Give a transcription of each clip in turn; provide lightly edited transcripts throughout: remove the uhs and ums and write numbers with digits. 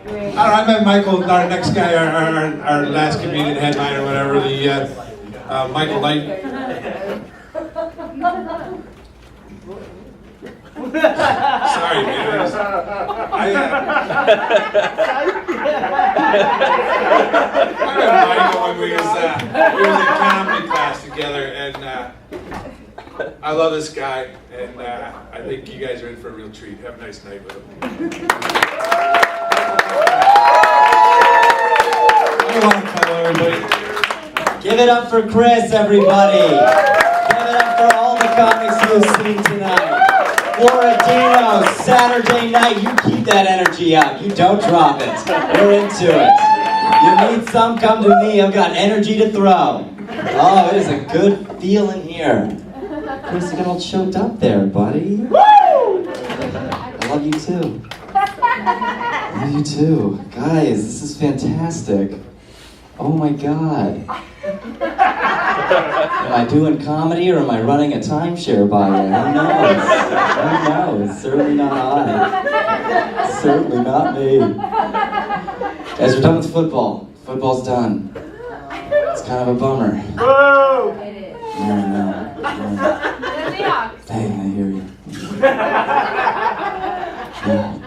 I met Michael, our next guy, our last comedian headliner, whatever, Michael Knight. Sorry, man. I met Michael when we was in comedy class together, and I love this guy, and I think you guys are in for a real treat. Have a nice night with him. Everybody. Give it up for Chris, everybody. Give it up for all the comics you've seen tonight. Floridino, Saturday night, you keep that energy up. You don't drop it. We're into it. You need some, come to me. I've got energy to throw. Oh, it is a good feeling here. Chris, you got all choked up there, buddy. Woo! I love you too. I love you too. Guys, this is fantastic. Oh my God. Am I doing comedy or am I running a timeshare by you? Who knows? Who knows? Certainly not I. Certainly not me. Guys, we're done with football. Football's done. It's kind of a bummer. Whoa! It is. Yeah, I know. Hey, I hear you. Yeah.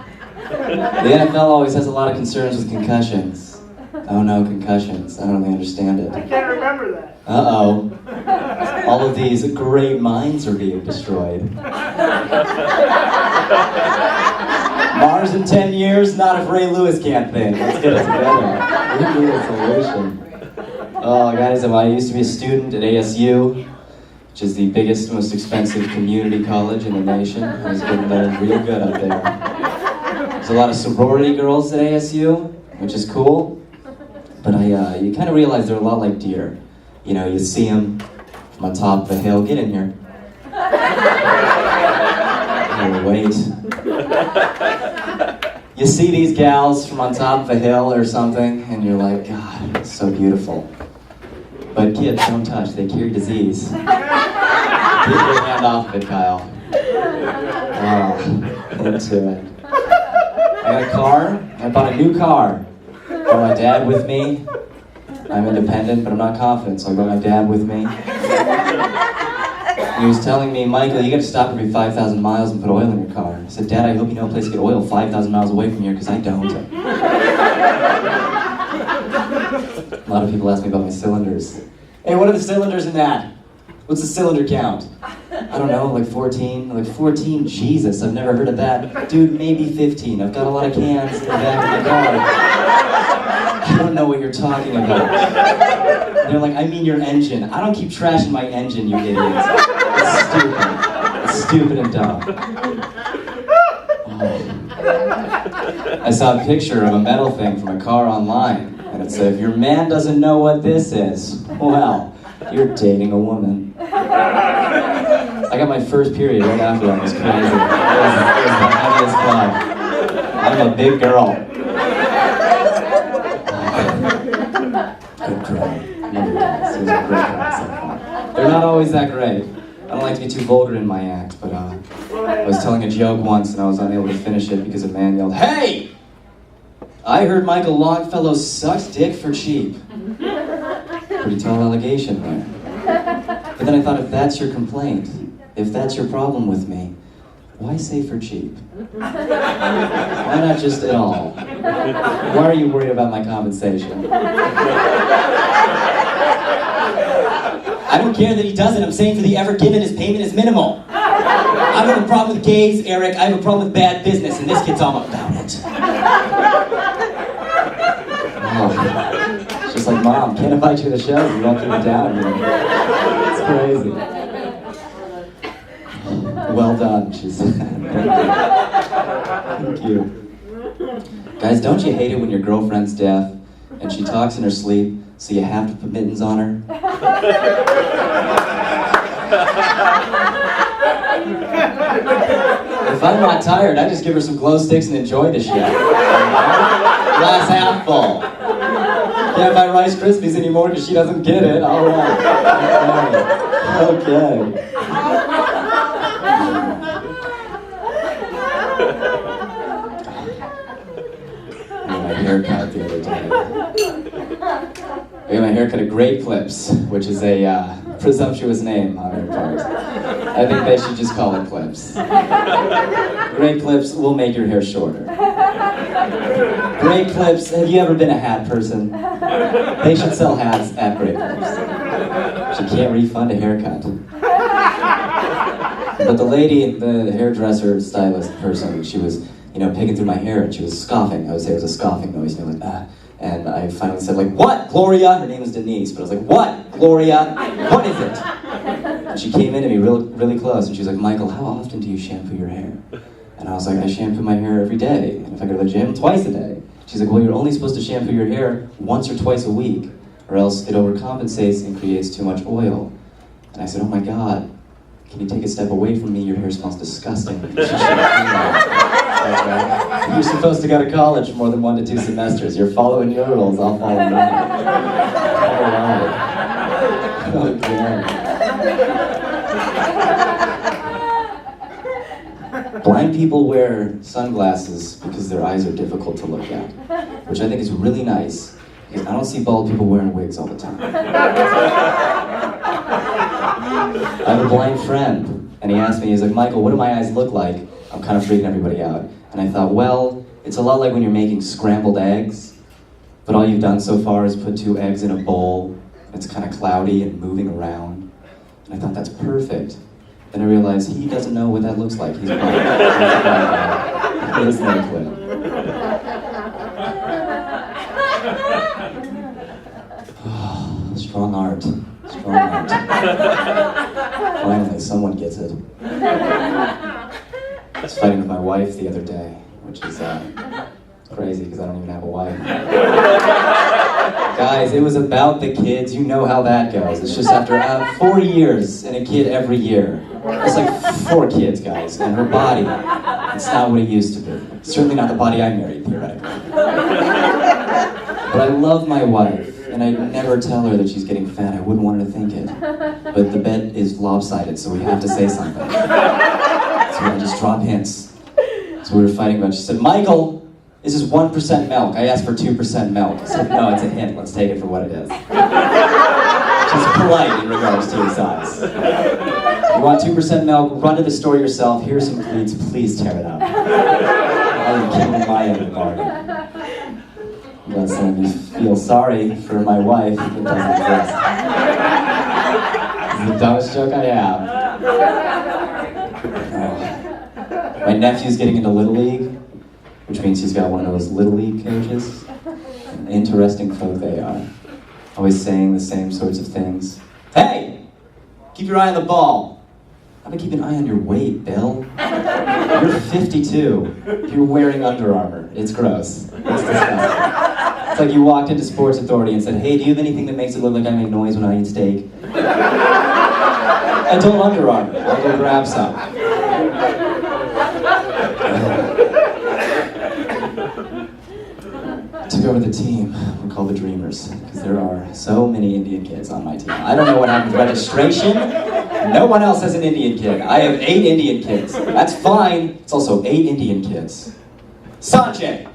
The NFL always has a lot of concerns with concussions. Oh no, concussions. I don't really understand it. I can't remember that. Uh-oh. All of these great minds are being destroyed. Mars in 10 years, not if Ray Lewis can't think. Let's get it together. We need a solution. Oh, guys, I used to be a student at ASU, which is the biggest, most expensive community college in the nation. I was getting there real good up there. There's a lot of sorority girls at ASU, which is cool. But you kind of realize they're a lot like deer. You know, you see them from on top of a hill. Get in here. Oh, wait. You see these gals from on top of a hill or something, and you're like, God, it's so beautiful. But kids, don't touch. They carry disease. Keep your hand off of it, Kyle. Oh, into it. I got a car. I bought a new car. Got my dad with me. I'm independent, but I'm not confident, so I got my dad with me. And he was telling me, Michael, you gotta stop every 5,000 miles and put oil in your car. I said, Dad, I hope you know a place to get oil 5,000 miles away from here, because I don't. A lot of people ask me about my cylinders. Hey, what are the cylinders in that? What's the cylinder count? I don't know, like 14? Like 14? Jesus, I've never heard of that. Dude, maybe 15. I've got a lot of cans in the back of my car. I don't know what you're talking about. They're like, I mean your engine. I don't keep trashing my engine, you idiots. It's stupid. It's stupid and dumb. Oh. I saw a picture of a metal thing from a car online, and it said, if your man doesn't know what this is, well, you're dating a woman. I got my first period right after that. It was crazy. It was the heaviest club. I'm a big girl. Good cry. They're not always that great. I don't like to be too vulgar in my act, but I was telling a joke once and I was unable to finish it because a man yelled, Hey! I heard Michael Longfellow sucks dick for cheap. Pretty tall allegation there. But then I thought, if that's your complaint, if that's your problem with me, why say for cheap? Why not just at all? Why are you worried about my compensation? I don't care that he doesn't. I'm saying for the ever given, his payment is minimal. I don't have a problem with gays, Eric. I have a problem with bad business, and this kid's all about it. Oh. It's just like, Mom, can't invite you to the show. You won't keep it down. It's crazy. Well done, she said. Thank you. Guys, don't you hate it when your girlfriend's deaf and she talks in her sleep, so you have to put mittens on her? If I'm not tired, I just give her some glow sticks and enjoy the shit. Glass half full. Can't buy Rice Krispies anymore because she doesn't get it. All right. Okay. my haircut the other day. I got my haircut at Great Clips, which is a presumptuous name on their part. I think they should just call it Clips. Great Clips will make your hair shorter. Great Clips, have you ever been a hat person? They should sell hats at Great Clips. But you can't refund a haircut. But the lady, the hairdresser, stylist person, she was, picking through my hair and she was scoffing. I would say it was a scoffing noise, like, ah. And I finally said, like, what, Gloria? Her name was Denise, but I was like, what, Gloria? What is it? And she came in to me really close, and she was like, Michael, how often do you shampoo your hair? And I was like, I shampoo my hair every day, and if I go to the gym, twice a day. She's like, well, you're only supposed to shampoo your hair once or twice a week, or else it overcompensates and creates too much oil. And I said, oh my God, can you take a step away from me? Your hair smells disgusting. You're supposed to go to college for more than 1 to 2 semesters. You're following your rules, I'll follow mine. All right. Okay. Blind people wear sunglasses because their eyes are difficult to look at, which I think is really nice, because I don't see bald people wearing wigs all the time. I have a blind friend, and he asked me, he's like, Michael, what do my eyes look like? I'm kind of freaking everybody out. And I thought, well, it's a lot like when you're making scrambled eggs, but all you've done so far is put 2 eggs in a bowl, and it's kind of cloudy and moving around. And I thought, that's perfect. Then I realized he doesn't know what that looks like. He's blind. He has no clue. Strong art. Strong art. Finally, someone gets it. I was fighting with my wife the other day, which is crazy because I don't even have a wife. Guys, it was about the kids. You know how that goes. It's just after 4 years and a kid every year. It's like 4 kids, guys, and her body, it's not what it used to be. It's certainly not the body I married, theoretically. But I love my wife. And I never tell her that she's getting fat. I wouldn't want her to think it. But the bed is lopsided, so we have to say something. So I just drop hints. So we were fighting about it. She said, Michael, this is 1% milk. I asked for 2% milk. I said, no, it's a hint. Let's take it for what it is. She's polite in regards to his size. You want 2% milk? Run to the store yourself. Here's some cleats. Please tear it up. I'm killing my end of the bargain. Listen, you feel sorry for my wife. It doesn't exist. It's the dumbest joke I have. My nephew's getting into Little League, which means he's got one of those Little League coaches. Interesting folk they are. Always saying the same sorts of things. Hey! Keep your eye on the ball. How about keep an eye on your weight, Bill? You're 52. You're wearing Under Armour. It's gross. It's disgusting. It's like you walked into Sports Authority and said, hey, do you have anything that makes it look like I make noise when I eat steak? I told Under Armour. I'll go grab some. I took over the team. We're called the Dreamers, because there are so many Indian kids on my team. I don't know what happened with registration. No one else has an Indian kid. I have 8 Indian kids. That's fine. It's also 8 Indian kids. Sanjay,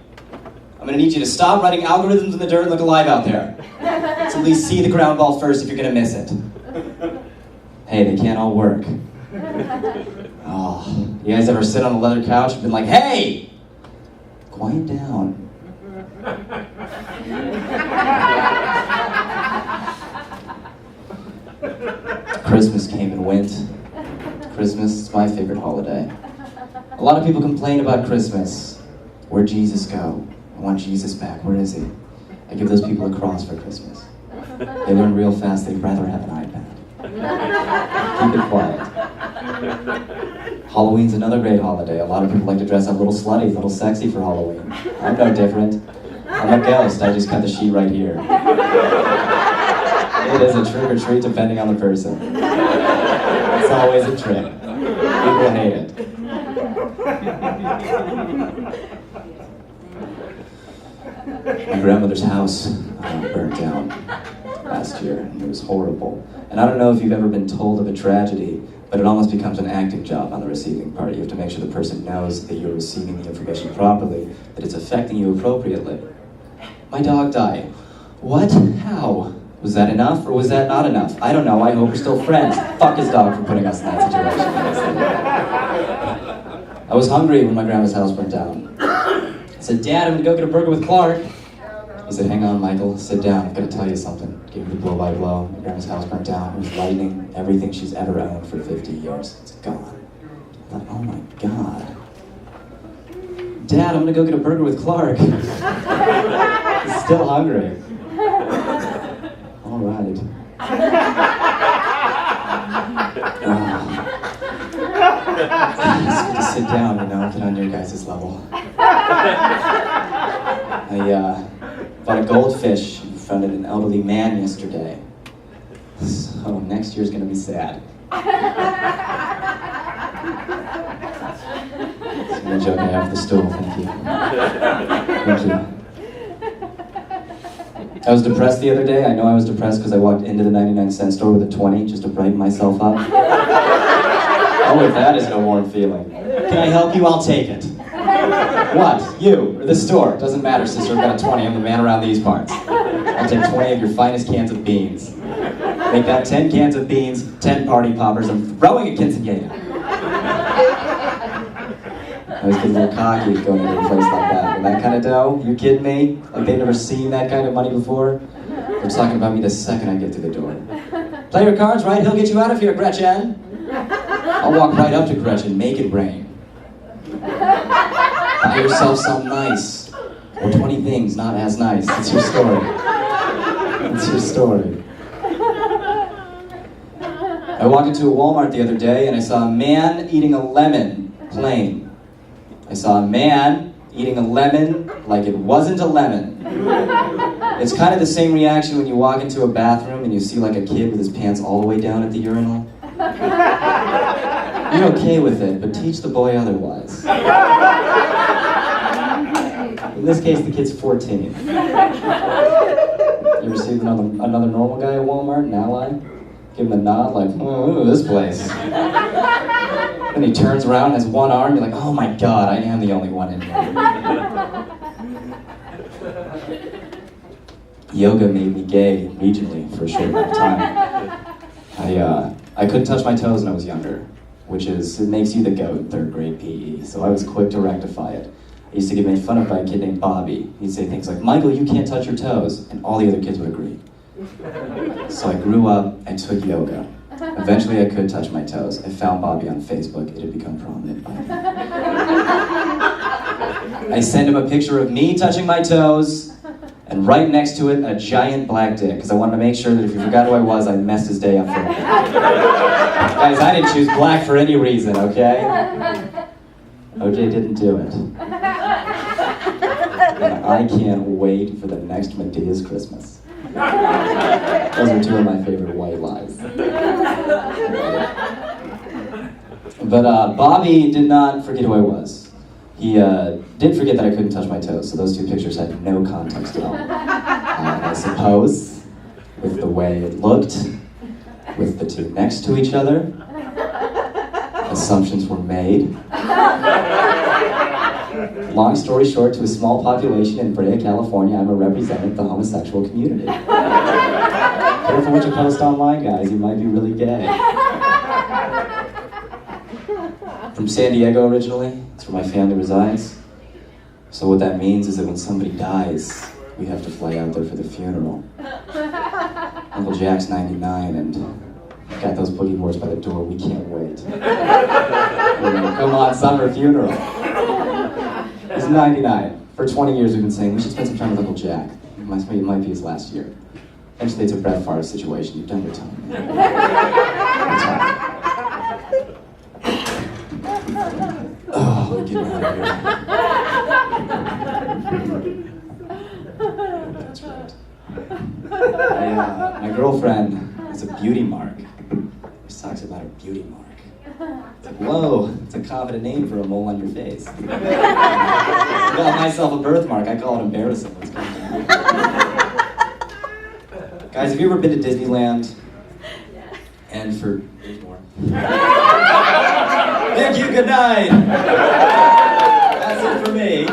I'm gonna need you to stop writing algorithms in the dirt and look alive out there. Let's at least see the ground ball first if you're gonna miss it. Hey, they can't all work. Oh, you guys ever sit on a leather couch and been like, hey, quiet down. Christmas came and went. Christmas is my favorite holiday. A lot of people complain about Christmas. Where'd Jesus go? I want Jesus back. Where is he? I give those people a cross for Christmas. They learn real fast they'd rather have an iPad. Keep it quiet. Halloween's another great holiday. A lot of people like to dress up a little slutty, a little sexy for Halloween. I'm no different. I'm a ghost. I just cut the sheet right here. It is a trick or treat depending on the person. It's always a trick. People hate it. My grandmother's house burned down last year, and it was horrible. And I don't know if you've ever been told of a tragedy, but it almost becomes an acting job on the receiving part. You have to make sure the person knows that you're receiving the information properly, that it's affecting you appropriately. My dog died. What? How? Was that enough or was that not enough? I don't know. I hope we're still friends. Fuck his dog for putting us in that situation. I was hungry when my grandma's house burnt down. I said, Dad, I'm gonna go get a burger with Clark. He said, hang on, Michael, sit down, I've got to tell you something. Gave me the blow-by-blow. My grandma's house burnt down. It was lightning. Everything she's ever owned for 50 years. It's gone. I thought, oh my God. Dad, I'm gonna go get a burger with Clark. He's still hungry. All right. It's good to sit down, you know, get on your guys' level. I bought a goldfish in front of an elderly man yesterday. So next year's gonna be sad. It's no joke I have the stool, thank you. Thank you. I was depressed the other day. I know I was depressed because I walked into the 99-cent store with a 20 just to brighten myself up. Oh, if that isn't a warm feeling. Can I help you? I'll take it. What? You? Or the store? Doesn't matter, sister. I've got a 20. I'm the man around these parts. I'll take 20 of your finest cans of beans. Make that 10 cans of beans, 10 party poppers. I'm throwing a quinceañera. I was getting a little cocky going into a place like that. With that kind of dough? You kidding me? Like they've never seen that kind of money before? They're talking about me the second I get to the door. Play your cards right, he'll get you out of here, Gretchen. I'll walk right up to Gretchen, make it rain. Buy yourself something nice. Or 20 things not as nice. It's your story. It's your story. I walked into a Walmart the other day and I saw a man eating a lemon, plain. I saw a man eating a lemon like it wasn't a lemon. It's kind of the same reaction when you walk into a bathroom and you see like a kid with his pants all the way down at the urinal. You're okay with it, but teach the boy otherwise. In this case, the kid's 14. You ever see another normal guy at Walmart, an ally? Give him a nod like, oh, this place. Then he turns around, has one arm, you're like, oh my God, I am the only one in here. Yoga made me gay regionally for a short amount of time. I couldn't touch my toes when I was younger, which is, it makes you the goat in 3rd grade PE, so I was quick to rectify it. I used to get made fun of by a kid named Bobby. He'd say things like, Michael, you can't touch your toes, and all the other kids would agree. So I grew up, I took yoga. Eventually I could touch my toes. I found Bobby on Facebook, it had become prominent by then. I sent him a picture of me touching my toes, and right next to it, a giant black dick, because I wanted to make sure that if you forgot who I was, I messed his day up for him. Guys, I didn't choose black for any reason, okay? OJ didn't do it. And I can't wait for the next Medea's Christmas. Those are 2 of my favorite white lies. But Bobby did not forget who I was. He did forget that I couldn't touch my toes, so those 2 pictures had no context at all. I suppose, with the way it looked, with the 2 next to each other, assumptions were made. Long story short, to a small population in Brea, California, I'm a representative of the homosexual community. Careful what you post online, guys, you might be really gay. From San Diego originally, that's where my family resides. So what that means is that when somebody dies, we have to fly out there for the funeral. Uncle Jack's 99 and got those boogie boards by the door, we can't wait. Come on, summer funeral. He's 99. For 20 years we've been saying, we should spend some time with Uncle Jack. It might be his last year. Eventually it's a Brett Favre situation. You've done your time, man. Oh, get me out of here. That's right. My girlfriend has a beauty mark. She talks about her beauty mark. It's like, whoa, it's a confident name for a mole on your face. I got myself a birthmark. I call it embarrassing. Let's go. Guys, have you ever been to Disneyland? And for... There's more. Thank you, good night. That's it for me.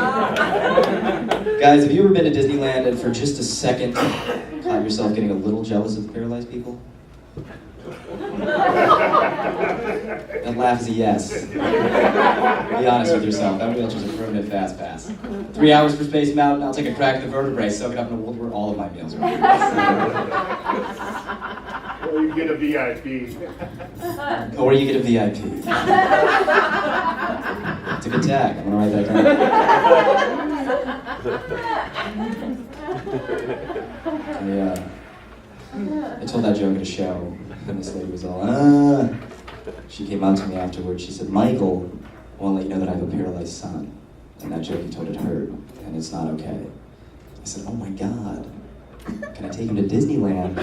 Guys, have you ever been to Disneyland and for just a second caught yourself getting a little jealous of the paralyzed people? That laugh is a yes. Be honest with yourself. That wheelchair's a permanent fast pass. 3 hours for Space Mountain, I'll take a crack at the vertebrae, soak it up in a world where all of my meals are free. Or you get a VIP. Or you get a VIP. It's a good tag. I'm gonna write that down. I told that joke at a show, and this lady was all, She came out to me afterwards. She said, Michael, I want to let you know that I have a paralyzed son. And that joke you told it hurt, and it's not okay. I said, oh my God, can I take him to Disneyland? You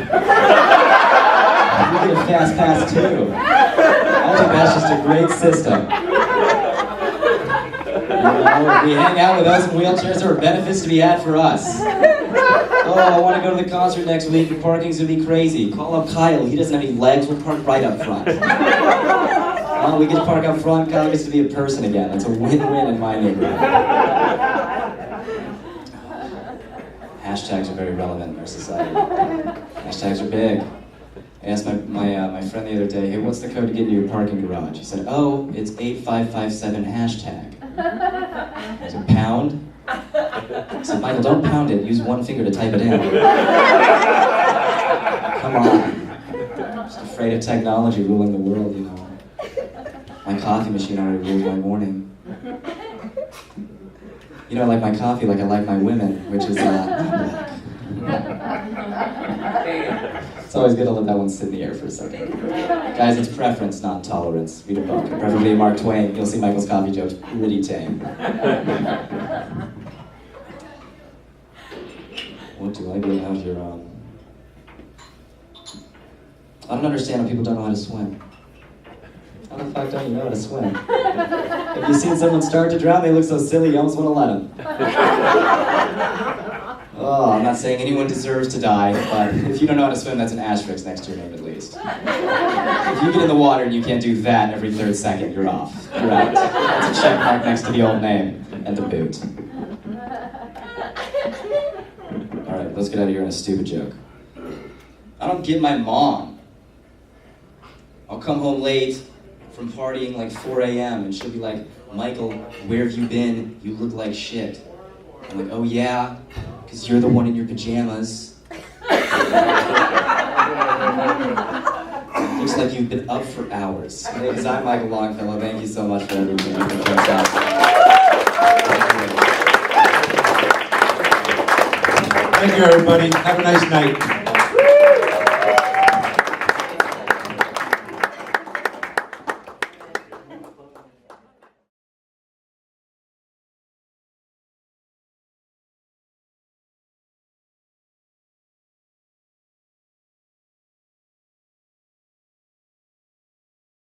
get a fast pass too. I think that's just a great system. You know, we hang out with us in wheelchairs, there are benefits to be had for us. Oh, I want to go to the concert next week, the parking's gonna be crazy. Call up Kyle, he doesn't have any legs, we'll park right up front. Oh, we get to park up front, Kyle gets to be a person again. It's a win-win in my neighborhood. Hashtags are very relevant in our society. Hashtags are big. I asked my friend the other day, hey, what's the code to get into your parking garage? He said, oh, it's 8557 hashtag. I said, pound? I said, Michael, don't pound it. Use one finger to type it in. Come on. Just afraid of technology ruling the world, you know. My coffee machine already rules my morning. You know, I like my coffee like I like my women, which is, It's always good to let that one sit in the air for a second. Guys, it's preference, not tolerance. Read a book, preferably Mark Twain. You'll see Michael's coffee jokes pretty tame. What do I do out here on? I don't understand how people don't know how to swim. How the fuck don't you know how to swim? Have you seen someone start to drown? They look so silly, you almost want to let them. Oh, I'm not saying anyone deserves to die, but if you don't know how to swim, that's an asterisk next to your name at least. If you get in the water and you can't do that every third second, you're off. You're out. That's a check mark next to the old name and the boot. Alright, let's get out of here on a stupid joke. I don't get my mom. I'll come home late from partying like 4 a.m. and she'll be like, Michael, where have you been? You look like shit. I'm like, oh yeah, because you're the one in your pajamas. Looks like you've been up for hours. Ladies, I'm Michael Longfellow. Thank you so much for everything. Thank you, everybody. Have a nice night.